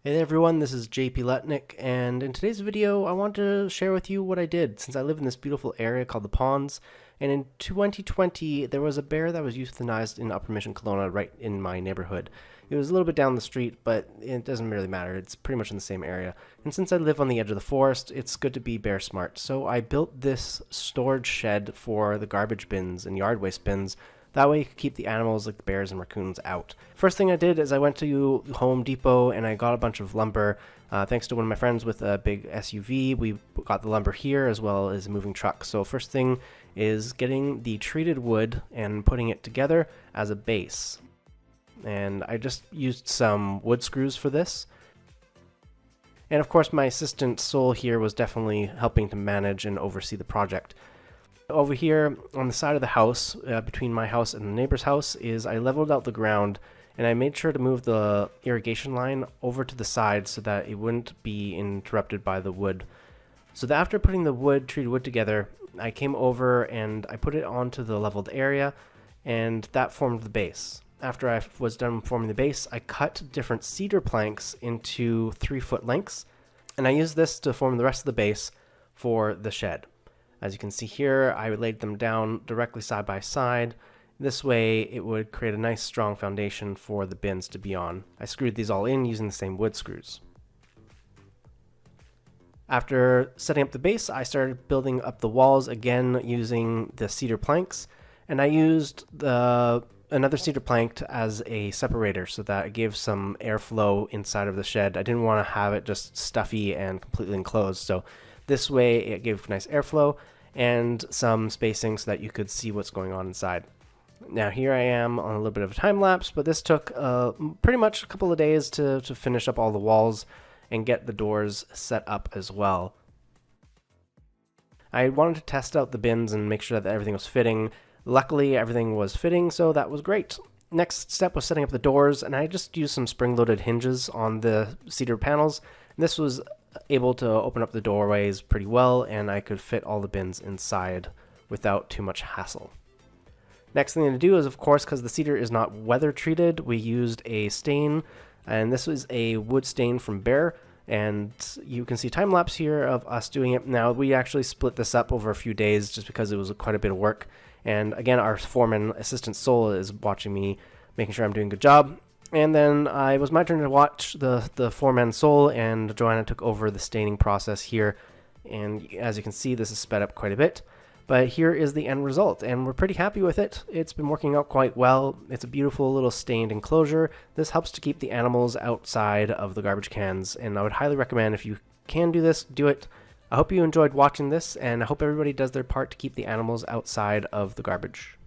Hey there everyone, this is JP Letnick, and in today's video I want to share with you what I did since I live in this beautiful area called the Ponds. And in 2020 there was a bear that was euthanized in Upper Mission Kelowna right in my neighborhood. It was a little bit down the street, but it doesn't really matter, it's pretty much in the same area. And since I live on the edge of the forest, it's good to be bear smart. So I built this storage shed for the garbage bins and yard waste bins. That way you could keep the animals like the bears and raccoons out. First thing I did is I went to Home Depot and I got a bunch of lumber. Thanks to one of my friends with a big SUV, we got the lumber here as well as a moving truck. So first thing is getting the treated wood and putting it together as a base. And I just used some wood screws for this. And of course my assistant Sol here was definitely helping to manage and oversee the project. Over here on the side of the house, between my house and the neighbor's house, is I leveled out the ground and I made sure to move the irrigation line over to the side so that it wouldn't be interrupted by the wood. So that after putting the treated wood together, I came over and I put it onto the leveled area, and that formed the base. After I was done forming the base, I cut different cedar planks into 3-foot lengths, and I used this to form the rest of the base for the shed. As you can see here, I laid them down directly side by side. This way it would create a nice strong foundation for the bins to be on. I screwed these all in using the same wood screws. After setting up the base, I started building up the walls again using the cedar planks, and I used another cedar plank as a separator so that it gave some airflow inside of the shed. I didn't want to have it just stuffy and completely enclosed, so this way it gave nice airflow and some spacing so that you could see what's going on inside. Now here I am on a little bit of a time lapse, but this took pretty much a couple of days to finish up all the walls and get the doors set up as well. I wanted to test out the bins and make sure that everything was fitting. Luckily everything was fitting, so that was great. Next step was setting up the doors, and I just used some spring-loaded hinges on the cedar panels. This was able to open up the doorways pretty well, and I could fit all the bins inside without too much hassle. Next thing to do is, of course, because the cedar is not weather treated, we used a stain, and this was a wood stain from Bear, and you can see time lapse here of us doing it. Now we actually split this up over a few days just because it was quite a bit of work, and again our foreman assistant Sol is watching me, making sure I'm doing a good job. And then it was my turn to watch the foreman Sol, and Joanna took over the staining process here. And as you can see, this is sped up quite a bit. But here is the end result, and we're pretty happy with it. It's been working out quite well. It's a beautiful little stained enclosure. This helps to keep the animals outside of the garbage cans, and I would highly recommend, if you can do this, do it. I hope you enjoyed watching this, and I hope everybody does their part to keep the animals outside of the garbage.